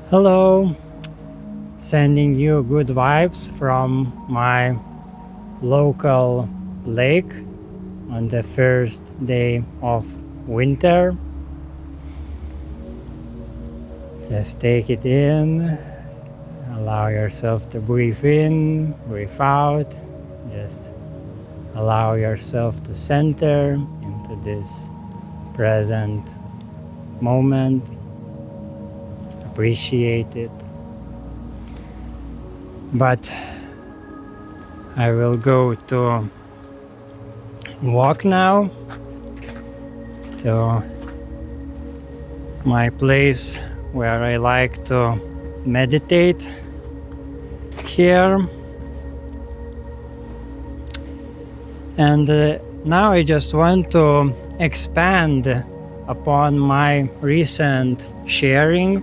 Hello, sending you good vibes from my local lake on the first day of winter. Just take it in, allow yourself to breathe in, breathe out. Just allow yourself to center into this present moment. Appreciate it. But I will go to walk now to my place where I like to meditate here. And now I just want to expand upon my recent sharing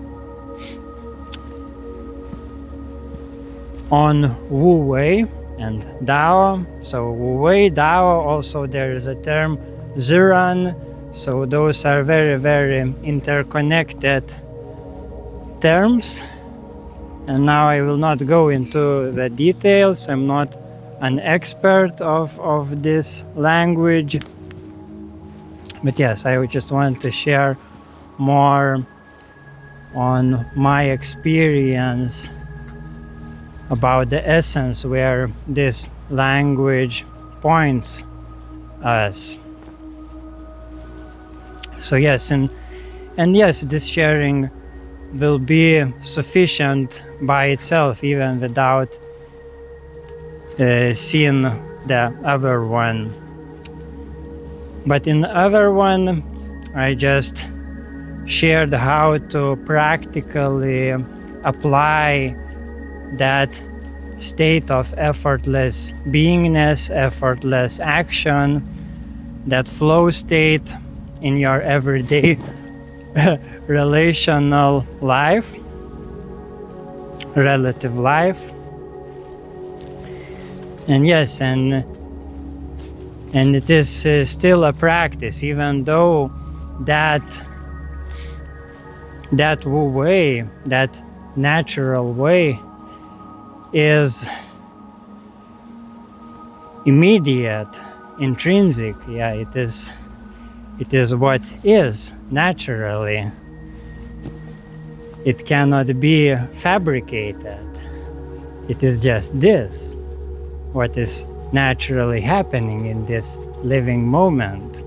on Wu Wei and Dao. So Wu Wei, Dao, also there is a term Ziran. So those are very, very interconnected terms. And now I will not go into the details. I'm not an expert of this language. But yes, I just want to share more on my experience about the essence where this language points us. So yes, and yes, this sharing will be sufficient by itself, even without seeing the other one. But in the other one, I just shared how to practically apply that state of effortless beingness, effortless action, that flow state in your everyday relational life, relative life. And yes, and it is still a practice, even though that Wu Wei, that natural way, is immediate, intrinsic. Yeah, it is what is naturally. It cannot be fabricated. It is just this, what is naturally happening in this living moment.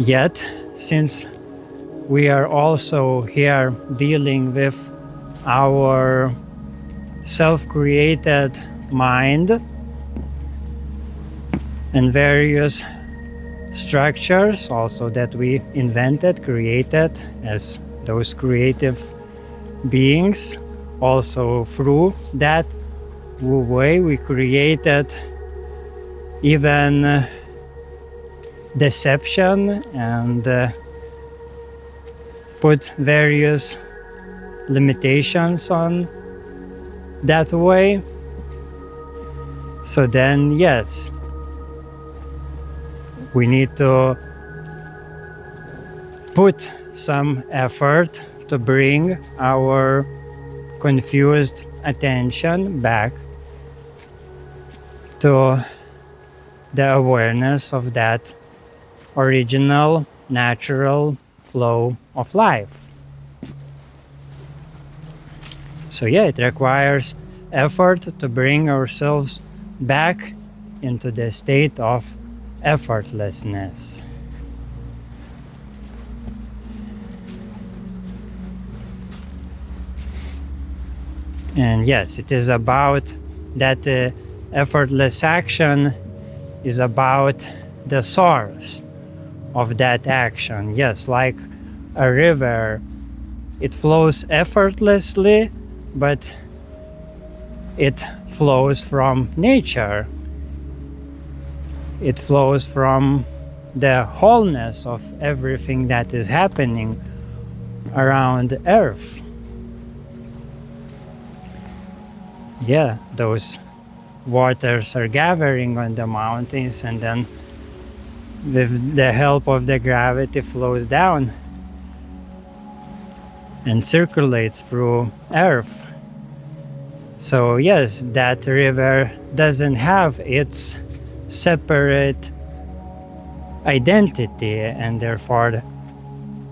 Yet, since we are also here dealing with our self-created mind and various structures also that we invented, created as those creative beings. Also through that Wu Wei, we created even deception and put various limitations on that way. So then, yes, we need to put some effort to bring our confused attention back to the awareness of that original, natural flow of life. So yeah, it requires effort to bring ourselves back into the state of effortlessness. And yes, it is about that effortless action is about the source of that action. Yes, like a river, it flows effortlessly, but it flows from nature. It flows from the wholeness of everything that is happening around Earth. Yeah, those waters are gathering on the mountains, and then with the help of the gravity flows down and circulates through earth. So yes, that river doesn't have its separate identity and therefore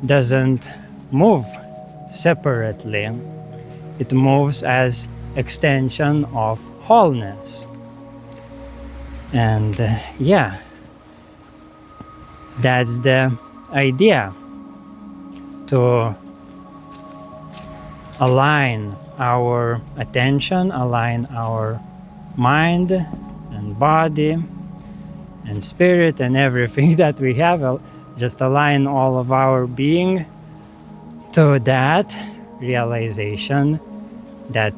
doesn't move separately. It moves as extension of wholeness. And yeah, that's the idea, to align our attention, align our mind and body and spirit and everything that we have, just align all of our being to that realization that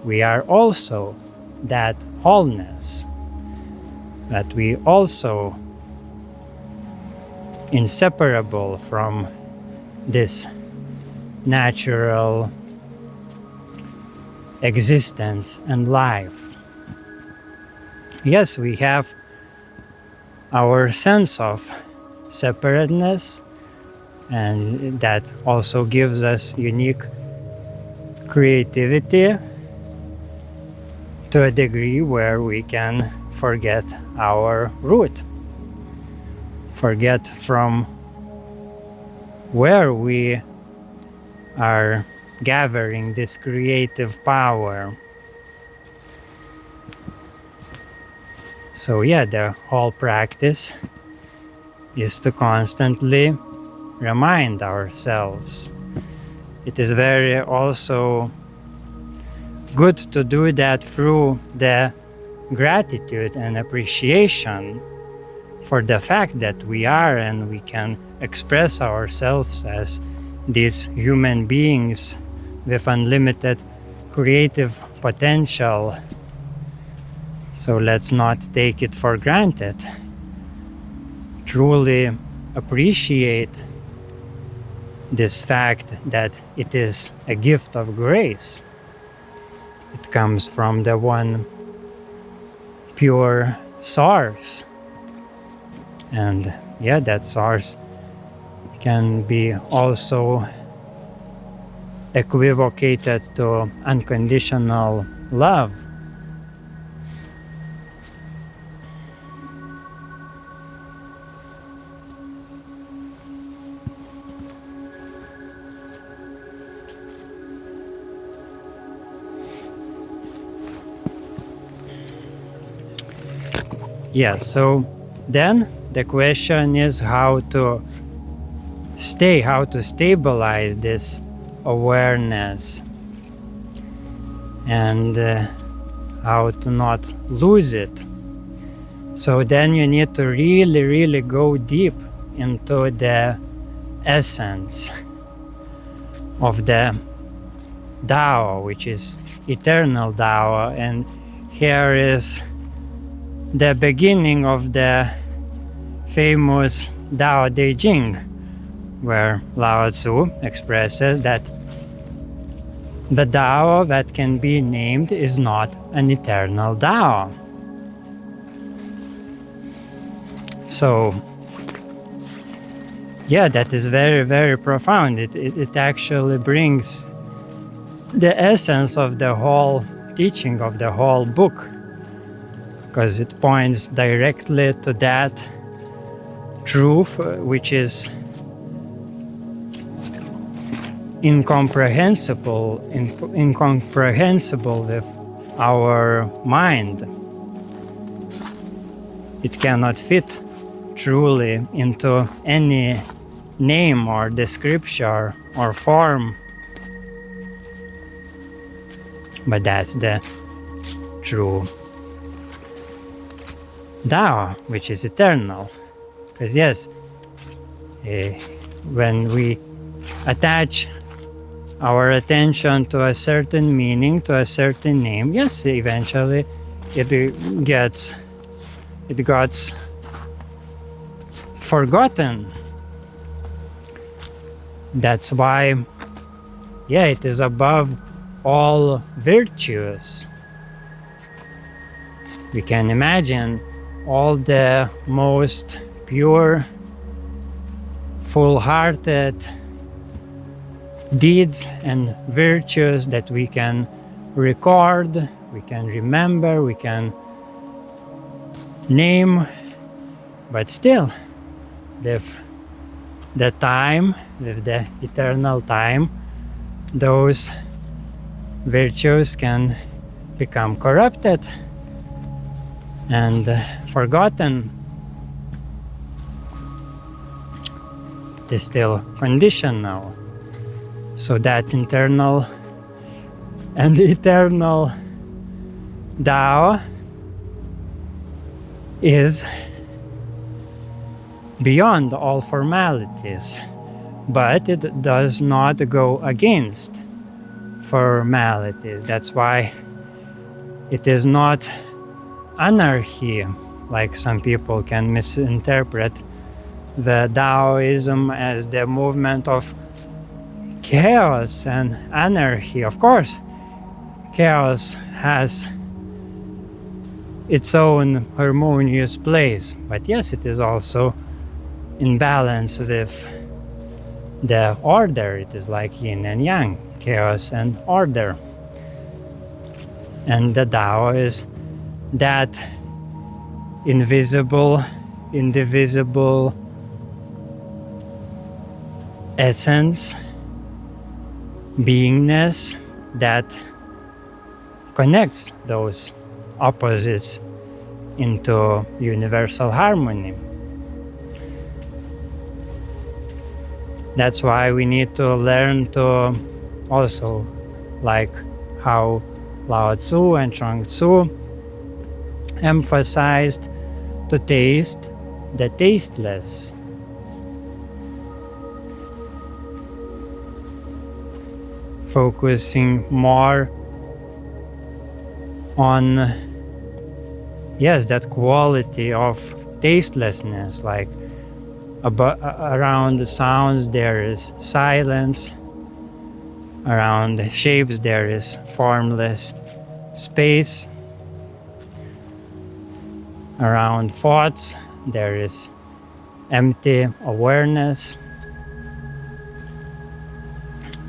we are also that wholeness, that we also inseparable from this natural existence and life. Yes, we have our sense of separateness, and that also gives us unique creativity to a degree where we can forget our root, forget from where we are gathering this creative power. So yeah, the whole practice is to constantly remind ourselves. It is very also good to do that through the gratitude and appreciation for the fact that we are and we can express ourselves as these human beings with unlimited creative potential. So let's not take it for granted. Truly appreciate this fact that it is a gift of grace. It comes from the one pure source. And yeah, that source can be also equivocated to unconditional love. Yeah, so then the question is how to stabilize this awareness and how to not lose it. So then you need to really go deep into the essence of the Tao, which is eternal Tao. And here is the beginning of the famous Tao Te Ching, where Lao Tzu expresses that the Tao that can be named is not an eternal Tao. So, yeah, that is very profound. It actually brings the essence of the whole teaching, of the whole book, because it points directly to that truth which is incomprehensible with our mind. It cannot fit truly into any name or description or form. But that's the true Tao, which is eternal. Because yes, when we attach our attention to a certain meaning, to a certain name, yes, eventually it gets forgotten. That's why, yeah, it is above all virtues. We can imagine all the most pure, full-hearted, deeds and virtues that we can record, we can remember, we can name, but still, with the time, with the eternal time, those virtues can become corrupted and forgotten. It is still conditional. So that internal and eternal Tao is beyond all formalities, but it does not go against formalities. That's why it is not anarchy, like some people can misinterpret the Taoism as the movement of chaos and anarchy. Of course, chaos has its own harmonious place, but yes, it is also in balance with the order. It is like yin and yang, chaos and order. And the Tao is that invisible, indivisible essence, beingness that connects those opposites into universal harmony. That's why we need to learn to also, like how Lao Tzu and Chuang Tzu emphasized, to taste the tasteless. Focusing more on, yes, that quality of tastelessness, like around the sounds there is silence, around the shapes there is formless space, around thoughts there is empty awareness.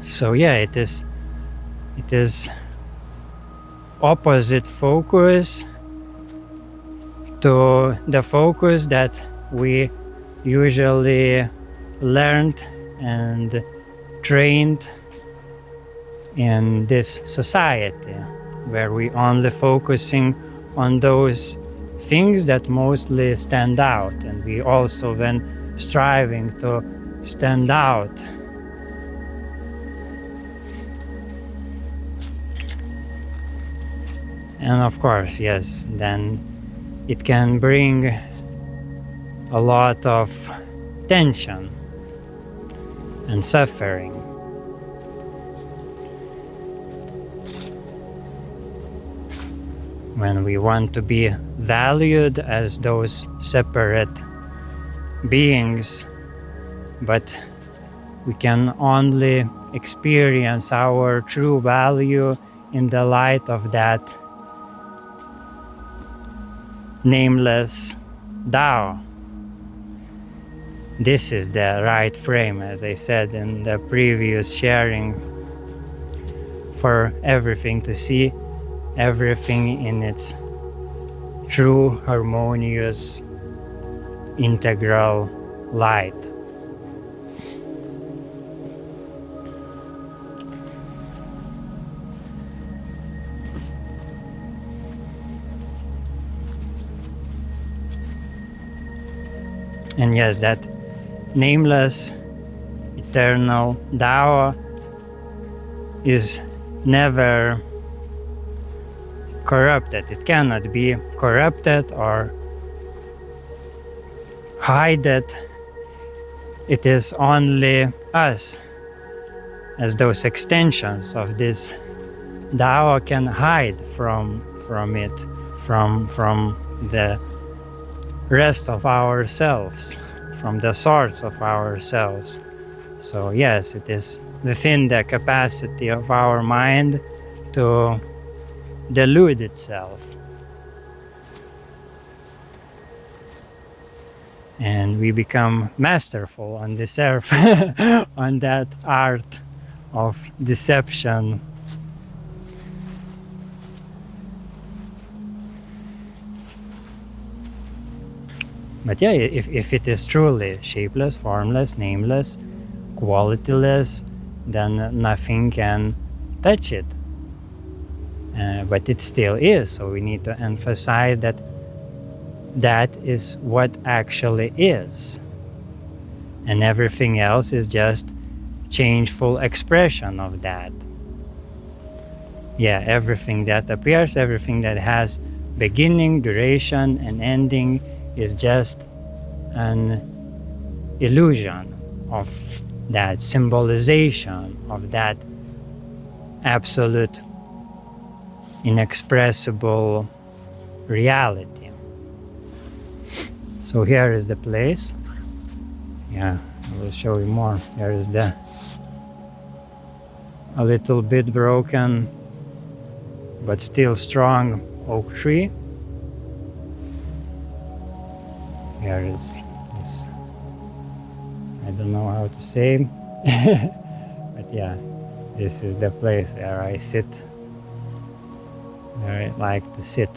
So yeah, it is opposite focus to the focus that we usually learned and trained in this society, where we only focusing on those things that mostly stand out, and we also then striving to stand out. And of course, yes, then it can bring a lot of tension and suffering. When we want to be valued as those separate beings, but we can only experience our true value in the light of that nameless Tao. This is the right frame, as I said in the previous sharing, for everything to see everything in its true, harmonious, integral light. And yes, that nameless, eternal Tao is never corrupted. It cannot be corrupted or hidden. It is only us, as those extensions of this Tao, can hide from it, from the rest of ourselves, from the source of ourselves. So yes, it is within the capacity of our mind to delude itself. And we become masterful on this earth on that art of deception. But yeah, if it is truly shapeless, formless, nameless, qualityless, then nothing can touch it. But it still is, so we need to emphasize that that is what actually is. And everything else is just changeful expression of that. Yeah, everything that appears, everything that has beginning, duration, and ending is just an illusion of that symbolization of that absolute, inexpressible reality. So here is the place. Yeah, I will show you more. Here is the a little bit broken but still strong oak tree. Here is this, I don't know how to say, but yeah, this is the place where I sit, where I like to sit.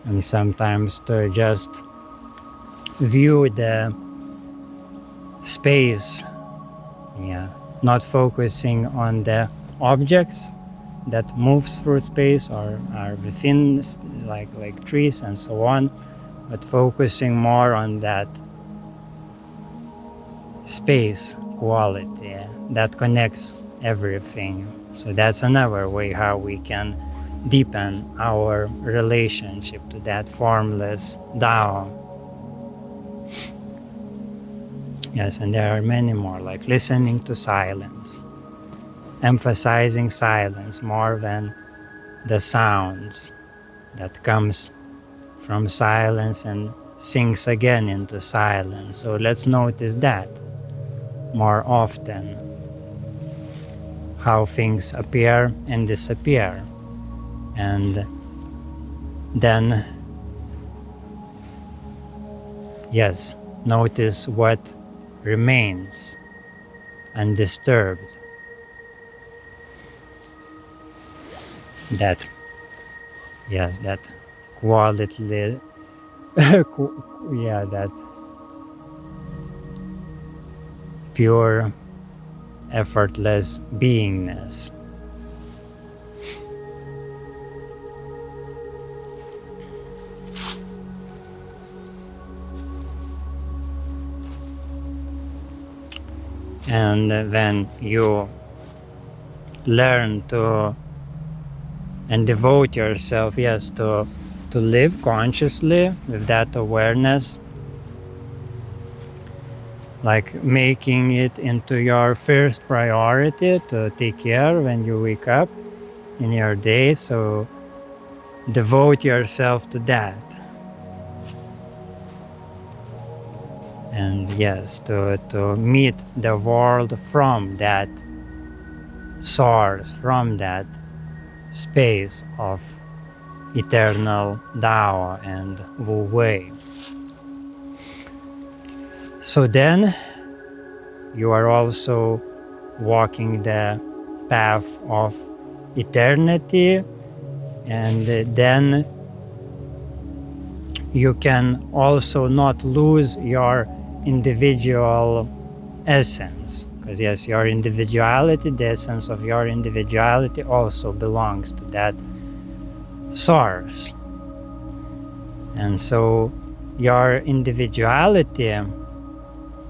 And sometimes to just view the space, yeah, not focusing on the objects that moves through space or are within, like trees and so on, but focusing more on that space quality that connects everything. So that's another way how we can deepen our relationship to that formless Tao. Yes, and there are many more, like listening to silence, emphasizing silence more than the sounds that comes from silence and sinks again into silence. So let's notice that more often, how things appear and disappear. And then, yes, notice what remains undisturbed. That, yes, that quality, yeah, that pure, effortless beingness. And when you learn to and devote yourself, yes, to live consciously with that awareness, like making it into your first priority to take care when you wake up in your day. So devote yourself to that. And yes, to meet the world from that source, from that space of eternal Tao and Wu Wei. So then you are also walking the path of eternity, and then you can also not lose your individual essence, because yes, your individuality, the essence of your individuality also belongs to that source. And so your individuality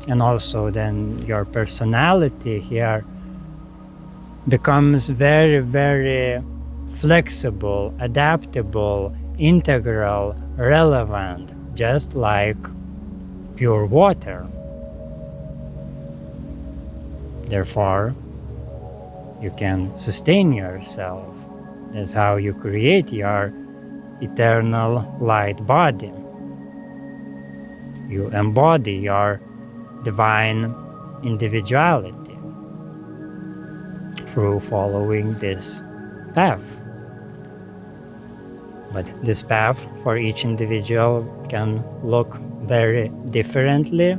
and also then your personality here becomes very, very flexible, adaptable, integral, relevant, just like pure water. Therefore, you can sustain yourself. That's how you create your eternal light body. You embody your divine individuality through following this path. But this path for each individual can look very differently,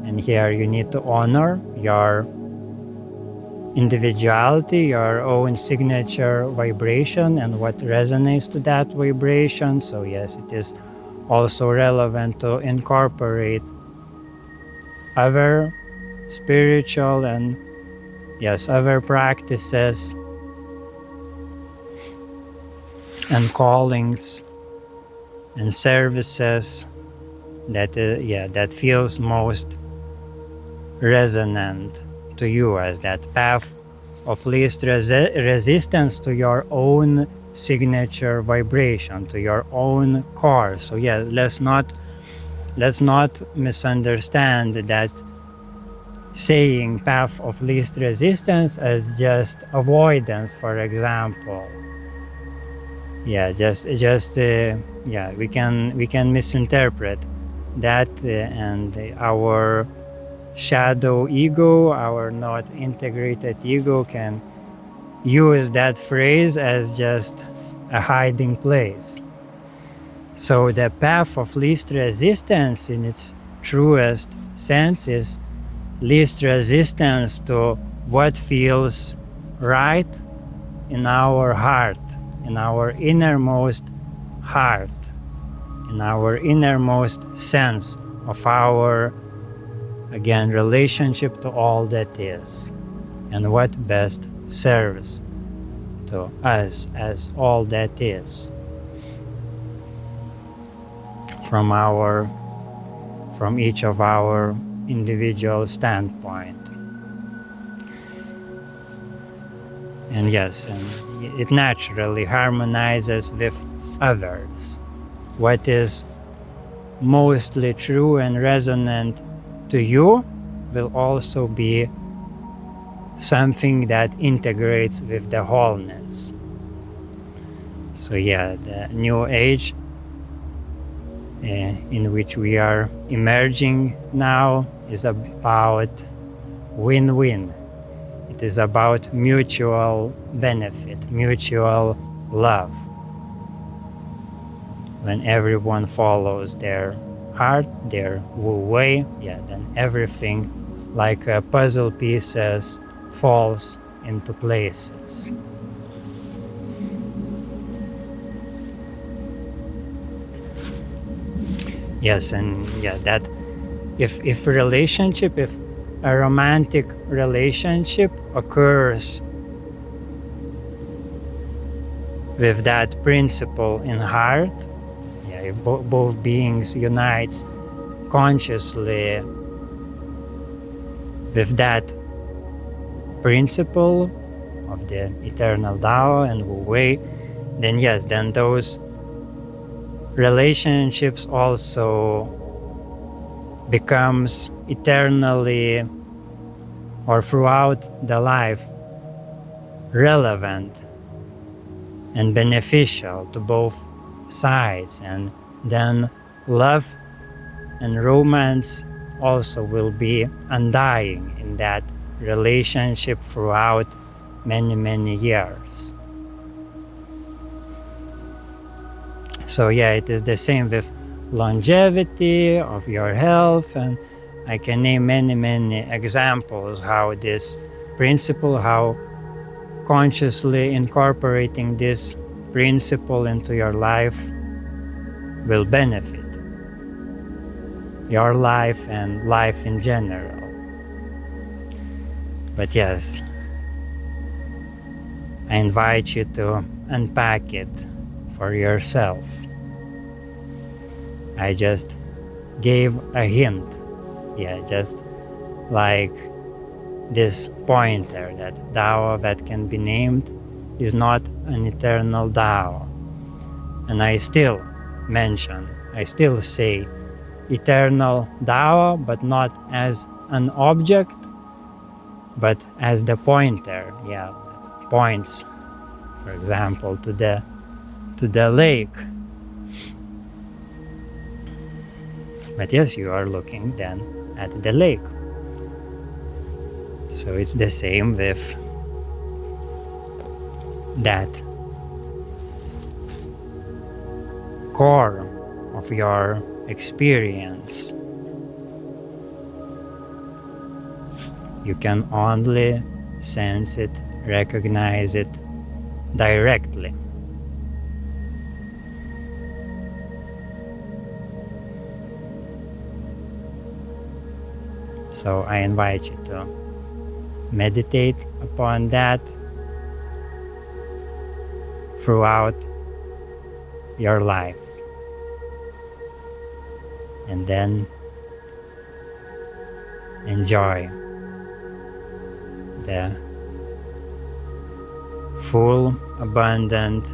And here you need to honor your individuality, your own signature vibration and what resonates to that vibration. So yes, it is also relevant to incorporate other spiritual and yes, other practices and callings and services that that feels most resonant to you as that path of least resistance to your own signature vibration, to your own core. So yeah, let's not misunderstand that saying path of least resistance as just avoidance, for example. Yeah, we can misinterpret that, and our shadow ego, our not integrated ego, can use that phrase as just a hiding place. So the path of least resistance in its truest sense is least resistance to what feels right in our heart, in our innermost heart, in our innermost sense of our, again, relationship to all that is, and what best serves to us as all that is, from each of our individual standpoint. And yes, and it naturally harmonizes with others. What is mostly true and resonant to you will also be something that integrates with the wholeness. So yeah, the new age in which we are emerging now is about win-win. It is about mutual benefit, mutual love. When everyone follows their heart, their wu way, then everything, like puzzle pieces, falls into places. Yes, and that if a romantic relationship occurs with that principle in heart, if both beings unite consciously with that principle of the eternal Tao and Wu Wei, then yes, then those relationships also becomes eternally or throughout the life relevant and beneficial to both sides, and then love and romance also will be undying in that relationship throughout many years. So it is the same with longevity of your health, and I can name many examples how this principle, how consciously incorporating this principle into your life will benefit your life and life in general. But yes, I invite you to unpack it for yourself. I just gave a hint, just like this pointer, that Tao that can be named is not an eternal Tao. And I still say eternal Tao, but not as an object, but as the pointer, that points, for example, to the lake. But yes, you are looking then at the lake. So it's the same with that core of your experience. You can only sense it, recognize it directly. So I invite you to meditate upon that throughout your life. And then enjoy the full, abundant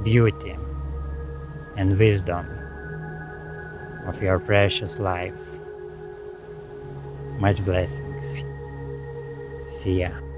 beauty and wisdom of your precious life. Much blessings. See ya.